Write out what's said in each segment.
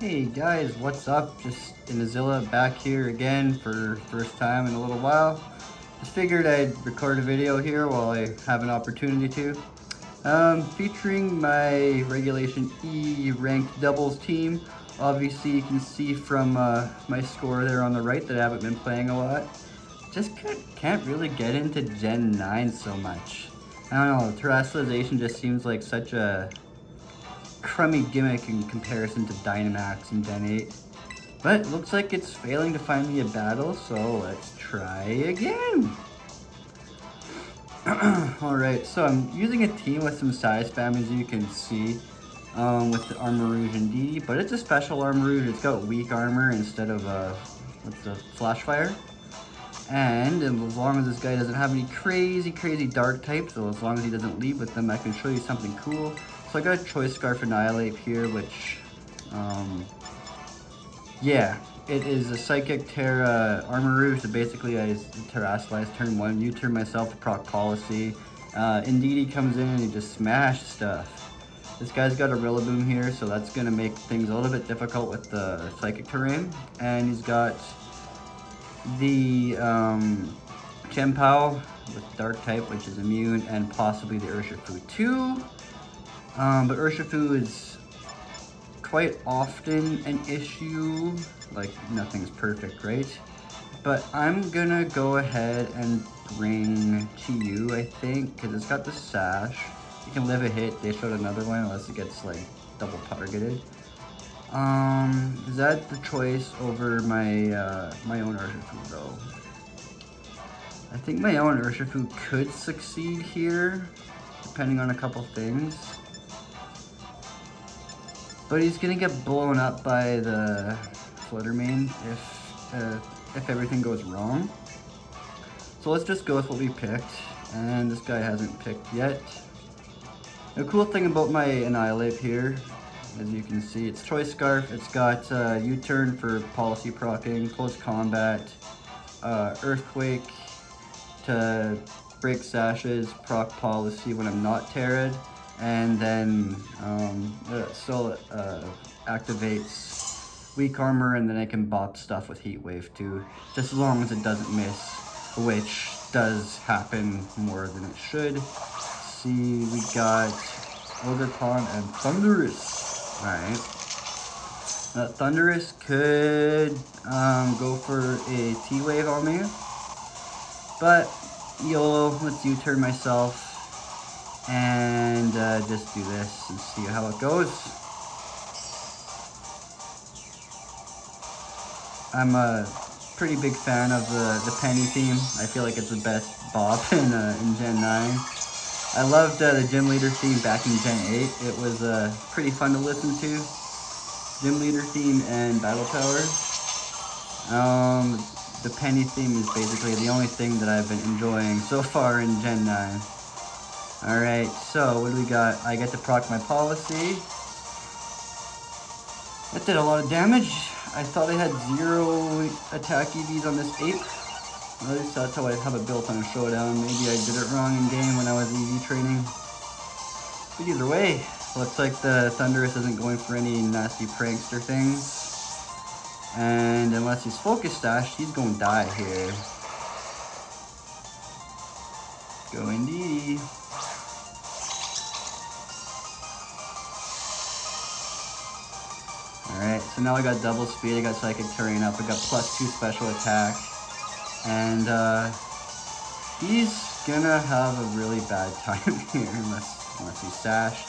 Hey guys, what's up? Just Inazilla back here again for first time in a little while. Just figured I'd record a video here while I have an opportunity to. Featuring my Regulation E ranked doubles team. Obviously you can see from my score there on the right that I haven't been playing a lot. Just can't really get into Gen 9 so much. I don't know, terrestrialization just seems like such a crummy gimmick in comparison to Dynamax and Gen 8. But looks like it's failing to find me a battle, so let's try again. Alright, so I'm using a team with some Psy-Spam, as you can see, with the Armarouge and Dee, but it's a special Armarouge. It's got weak armor instead of with the Flash Fire. And as long as this guy doesn't have any crazy dark types, so as long as he doesn't leave with them, I can show you something cool. So I got a Choice Scarf Annihilate here, which, yeah, it is a Psychic Terra Armarouge, so basically I Terrasilize turn 1, U-turn myself to proc Policy. Indeedee comes in and he just smashed stuff. This guy's got a Rillaboom here, so that's going to make things a little bit difficult with the Psychic terrain. And he's got the Chien-Pao with Dark type, which is immune, and possibly the Urshifu too. But Urshifu is quite often an issue, like nothing's perfect, right? But I'm gonna go ahead and bring Chi-Yu, I think, because it's got the Sash. You can live a hit, they showed another one, unless it gets like double targeted. Is that the choice over my my own Urshifu though? I think my own Urshifu could succeed here, depending on a couple things. But he's gonna get blown up by the Fluttermane if everything goes wrong. So let's just go with what we picked, and this guy hasn't picked yet. The cool thing about my Annihilate here, as you can see, it's Choice Scarf. It's got U-turn for policy proccing, close combat, Earthquake to break sashes, proc policy when I'm not Terra'd, and then it still activates weak armor, and then I can bop stuff with Heat Wave too, just as long as it doesn't miss, which does happen more than it should. See, we got Ogerpon and Thundurus. Alright. Thundurus could go for a T-Wave on me, but YOLO, let's U-turn myself and just do this and see how it goes. I'm a pretty big fan of the Penny theme. I feel like it's the best bop in Gen 9. I loved the Gym Leader theme back in Gen 8. It was pretty fun to listen to. Gym Leader theme and Battle Tower. The Penny theme is basically the only thing that I've been enjoying so far in Gen 9. Alright, so what do we got? I get to proc my policy. That did a lot of damage. I thought I had 0 attack EVs on this ape. At least that's how I have it built on a showdown. Maybe I did it wrong in game when I was EV training. But either way, looks like the Thundurus isn't going for any nasty prankster things. And unless he's Focus Sash, he's going to die here. Go Indeedee. Alright, so now I got double speed, I got Psychic Terrain up, I got +2 special attack. And he's gonna have a really bad time here unless he's sashed.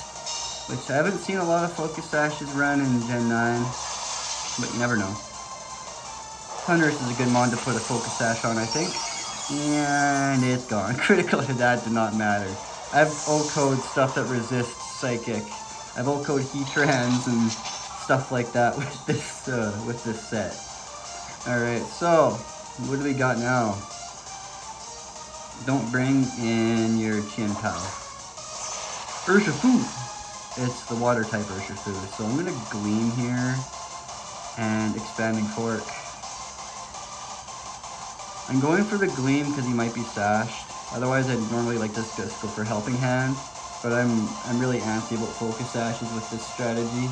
Which I haven't seen a lot of Focus Sashes run in Gen 9, but you never know. Thundurus is a good mon to put a Focus Sash on, I think. And it's gone. Critical to that did not matter. I have O-code stuff that resists Psychic. I have O-code Heatrans and stuff like that with this set. Alright, so what do we got now? Don't bring in your Chien-Pao. Urshifu! It's the water type Urshifu. So I'm gonna Gleam here and Expanding Fork. I'm going for the Gleam because he might be sashed. Otherwise I'd normally like just go for Helping Hand. But I'm really antsy about Focus Sashes with this strategy.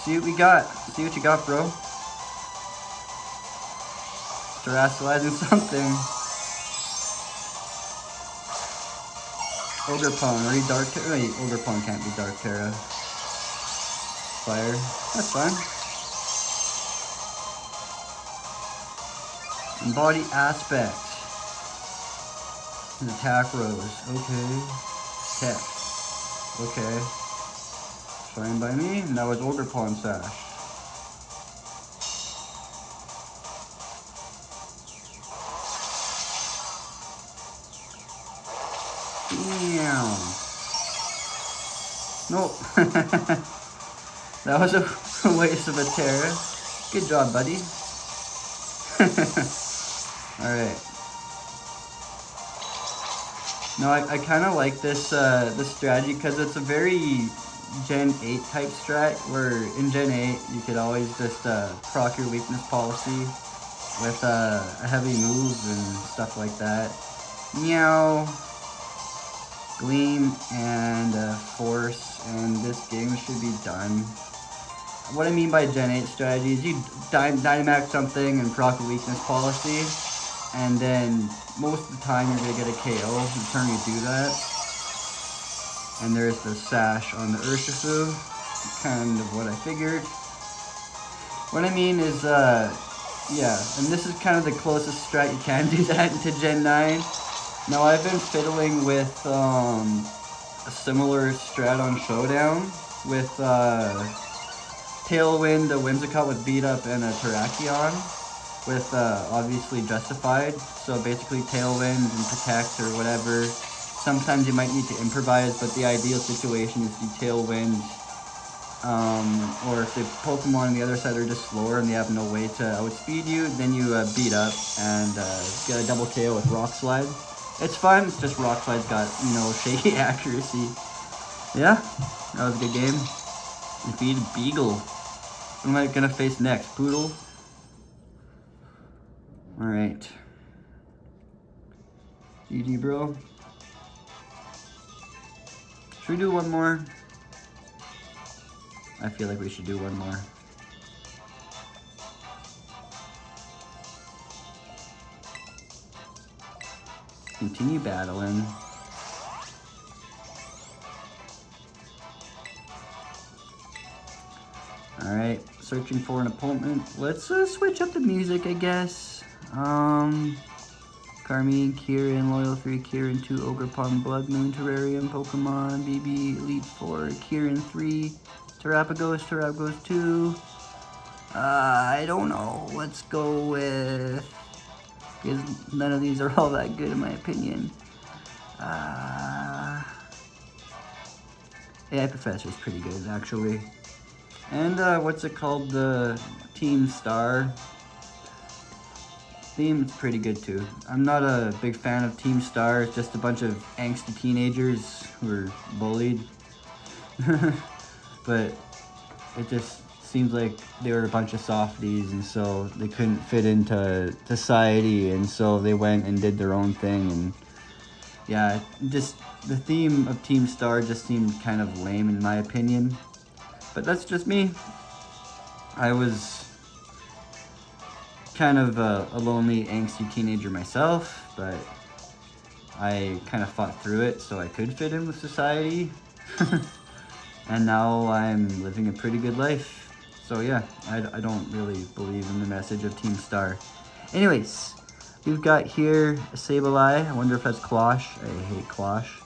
see what we got. See what you got, bro. Terastallizing something. Ogerpon, are you Dark Terra? Wait, Ogerpon can't be Dark Terra. Fire. That's fine. And body aspect. And attack rose. Okay. Tech. Okay. Fine by me. And that was Ogerpon Sash. Damn. Nope. That was a waste of a Terra. Good job, buddy. Alright. No, I kind of like this strategy because it's a very Gen 8 type strat where in Gen 8 you could always just proc your weakness policy with a heavy move and stuff like that. Meow. Gleam and Force, and this game should be done. What I mean by Gen 8 strategy is you Dynamax something and proc a weakness policy, and then most of the time you're going to get a KO the turn you do that. And there's the Sash on the Urshifu, kind of what I figured. What I mean is, yeah, and this is kind of the closest strat you can do that into Gen 9. Now, I've been fiddling with a similar strat on Showdown with Tailwind, a Whimsicott with Beat Up, and a Terrakion with obviously Justified. So basically Tailwind and Protect or whatever. Sometimes you might need to improvise, but the ideal situation is you Tailwind. Or if the Pokemon on the other side are just slower and they have no way to outspeed you, then you Beat Up and get a double KO with Rock Slide. It's fun, it's just Rock Slide's got, you know, shaky accuracy. Yeah, that was a good game. Defeated Beagle. What am I gonna face next? Poodle? Alright. GG, bro. Should we do one more? I feel like we should do one more. Continue battling. Alright, searching for an opponent. Let's switch up the music, I guess. Carmine, Kieran, Loyal 3, Kieran 2, Ogerpon, Blood Moon, Terrarium, Pokemon, BB, Elite 4, Kieran 3, Terapagos 2. I don't know. Let's go with... because none of these are all that good in my opinion. AI Professor is pretty good, actually. And what's it called? The Team Star theme is pretty good too. I'm not a big fan of Team Star. It's just a bunch of angsty teenagers who are bullied. But it just seems like they were a bunch of softies, and so they couldn't fit into society, and so they went and did their own thing. And yeah, just the theme of Team Star just seemed kind of lame in my opinion. But that's just me. I was kind of a lonely, angsty teenager myself, but I kind of fought through it so I could fit in with society. And now I'm living a pretty good life. So yeah, I don't really believe in the message of Team Star. Anyways, we've got here a Sableye. I wonder if that's Closh. I hate Closh.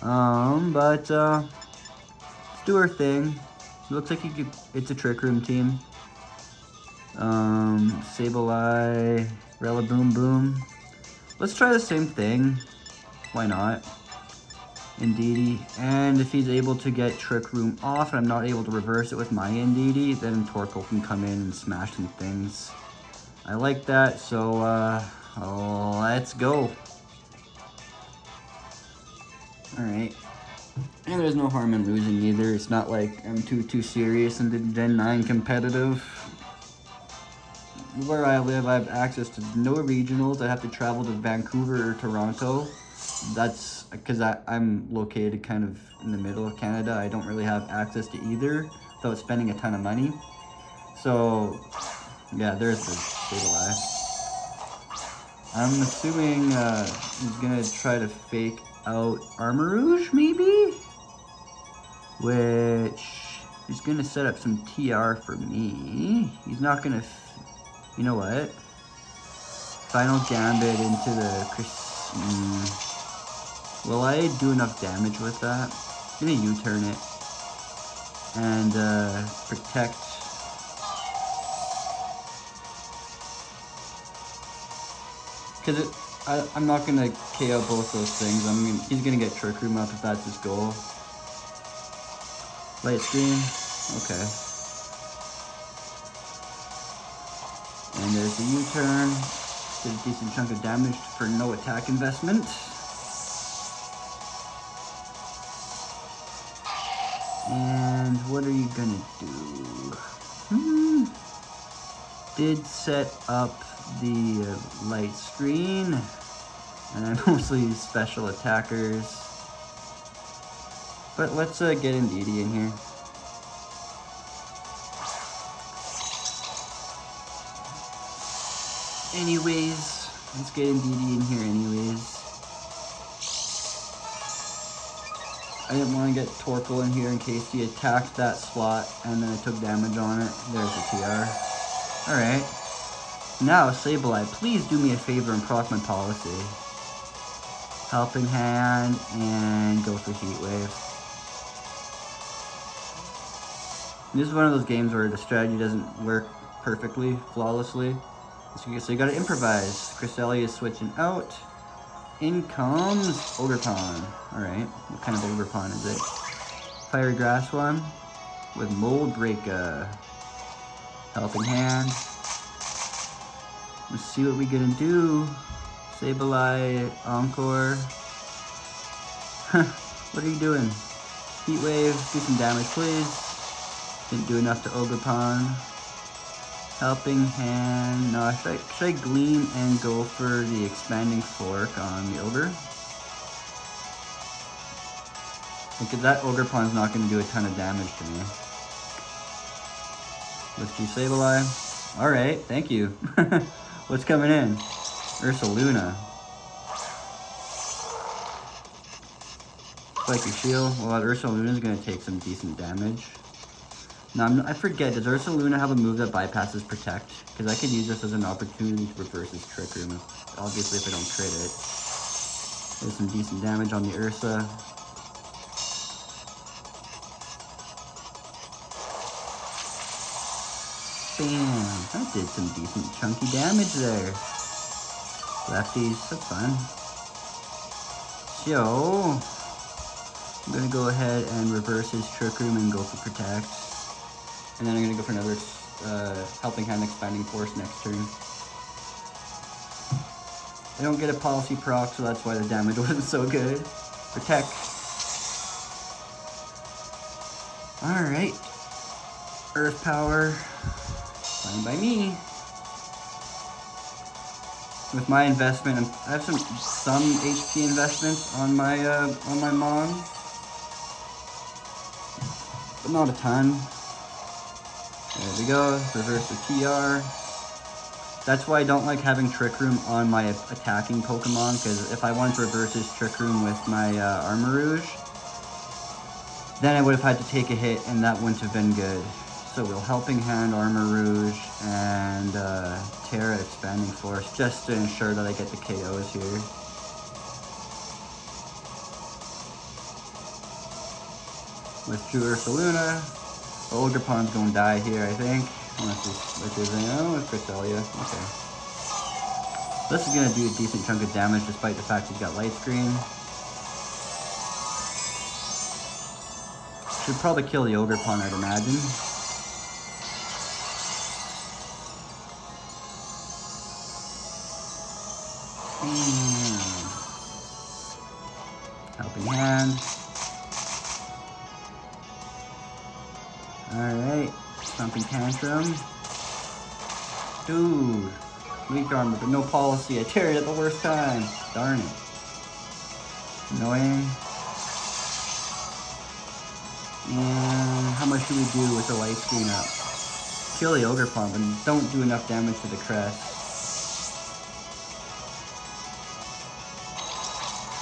But let's do our thing. It looks like it's a Trick Room team. Sableye, Rillaboom Boom. Let's try the same thing. Why not? Indeedee. And if he's able to get Trick Room off and I'm not able to reverse it with my Indeedee, then Torkoal can come in and smash some things. I like that, so let's go. Alright. And there's no harm in losing either. It's not like I'm too serious into Gen 9 competitive. Where I live, I have access to no regionals. I have to travel to Vancouver or Toronto. That's because I'm located kind of in the middle of Canada. I don't really have access to either. without spending a ton of money. So, yeah, there's the stabilize. I'm assuming he's gonna try to fake out Armor Rouge, maybe? Which, he's gonna set up some TR for me. He's not gonna, you know what? Final Gambit into the will I do enough damage with that? I'm gonna U-turn it. And protect. Because I'm not gonna KO both those things. He's gonna get Trick Room up if that's his goal. Light screen, okay. And there's the U-turn. Did a decent chunk of damage for no attack investment. And what are you gonna do? Did set up the light screen, and mostly special attackers. But let's get Indeedee in here. Anyways, let's get Indeedee in here anyways. I didn't want to get Torkoal in here in case he attacked that slot and then I took damage on it. There's the TR. Alright. Now, Sableye, please do me a favor and proc my policy. Helping Hand and go for Heat Wave. This is one of those games where the strategy doesn't work perfectly, flawlessly. So you gotta improvise. Cresselia is switching out. In comes Ogerpon. Alright, what kind of Ogerpon is it? Fiery Grass one with Mold Breaker. Helping Hand. Let's see what we gonna do. Sableye, Encore. What are you doing? Heat Wave, do some damage please. Didn't do enough to Ogerpon. Helping Hand. No, should I Gleam and go for the Expanding Fork on the Ogre? Because that Ogerpon's not going to do a ton of damage to me. Let's do Sableye. Alright, thank you. What's coming in? Ursaluna. Spike your shield. Well, Ursaluna's going to take some decent damage. Now, I forget, does Ursaluna have a move that bypasses Protect? Because I could use this as an opportunity to reverse his Trick Room, obviously if I don't crit it. There's some decent damage on the Ursa. Bam! That did some decent chunky damage there. Lefties, that's fine. So, I'm going to go ahead and reverse his Trick Room and go for Protect. And then I'm going to go for another Helping Hand Expanding Force next turn. I don't get a policy proc, so that's why the damage wasn't so good. Protect. Alright. Earth Power. Fine by me. With my investment, I have some HP investments on my Mon. But not a ton. There we go, reverse the TR. That's why I don't like having Trick Room on my attacking Pokemon, because if I wanted to reverse his Trick Room with my Armor Rouge, then I would have had to take a hit, and that wouldn't have been good. So we'll Helping Hand, Armor Rouge, and Terra Expanding Force, just to ensure that I get the KOs here. With True Ursaluna. Ogerpon's gonna die here, I think. Unless it's with Cresselia. Okay. This is gonna do a decent chunk of damage despite the fact he's got Light Screen. Should probably kill the Ogerpon, I'd imagine. Helping Hand. Alright, Stomping Tantrum. Dude, weak armor, but no policy. I tear it at the worst time. Darn it. Annoying. And how much do we do with the light screen up? Kill the ogre pump and don't do enough damage to the crest.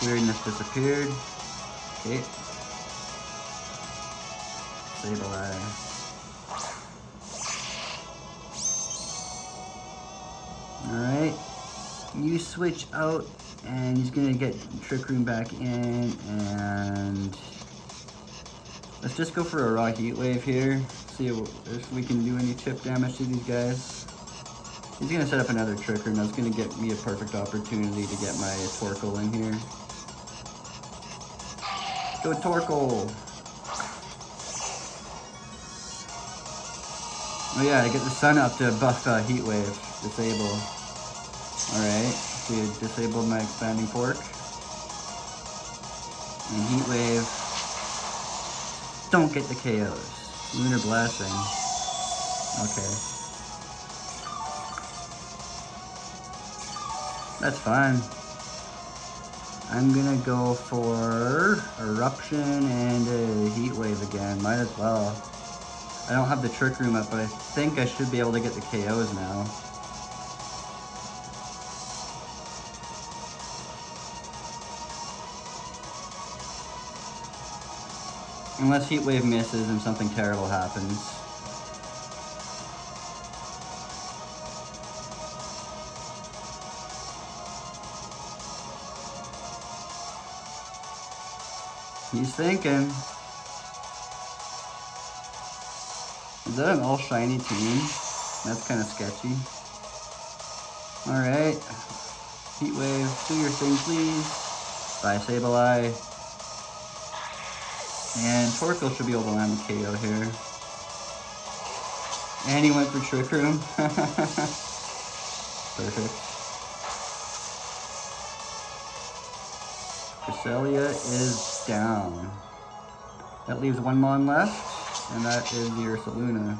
Weirdness disappeared. Okay. Sable Eye. Alright. You switch out and he's gonna get Trick Room back in, and let's just go for a raw heat wave here. See if we can do any chip damage to these guys. He's gonna set up another Trick Room. That's gonna get me a perfect opportunity to get my Torkoal in here. Go Torkoal! Oh yeah, I get the sun up to buff heat wave. Disable. Alright, so you disabled my expanding fork. And heat wave. Don't get the KOs. Lunar Blessing. Okay. That's fine. I'm gonna go for Eruption and a Heat Wave again. Might as well. I don't have the Trick Room up, but I think I should be able to get the KOs now. Unless Heat Wave misses and something terrible happens. He's thinking. Is that an all shiny team? That's kind of sketchy. Alright. Heat Wave, do your thing please. Bye Sable Eye. And Torkoal should be able to land the KO here. And he went for Trick Room. Perfect. Cresselia is down. That leaves one Mon left, and that is the Ursaluna.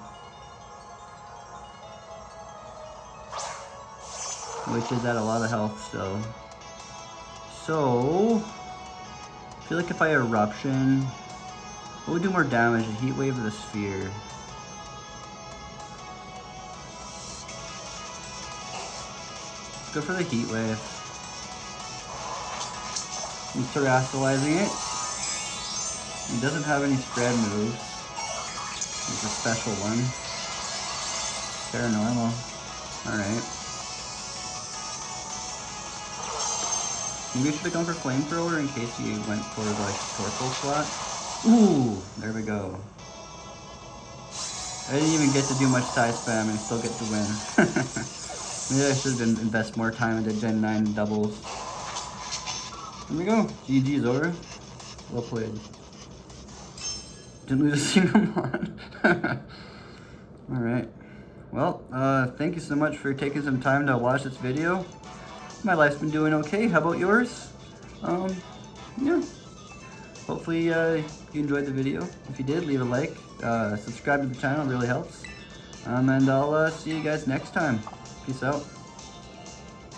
Which is at a lot of health still. So, I feel like if I Eruption, what would do more damage, the Heat Wave or the Sphere? Let's go for the Heat Wave. He's terastallizing it. He doesn't have any spread moves. He's a special one. Paranormal. Alright. Maybe I should have gone for Flamethrower in case he went for the Torkoal slot. Ooh, there we go. I didn't even get to do much Psy-Spam and still get to win. Maybe I should have invest more time into Gen 9 doubles. Here we go. GG Zora. Well played. Didn't lose a single Mon. Alright. Well, thank you so much for taking some time to watch this video. My life's been doing okay. How about yours? Yeah. Hopefully you enjoyed the video. If you did, leave a like. Subscribe to the channel, it really helps. And I'll see you guys next time. Peace out.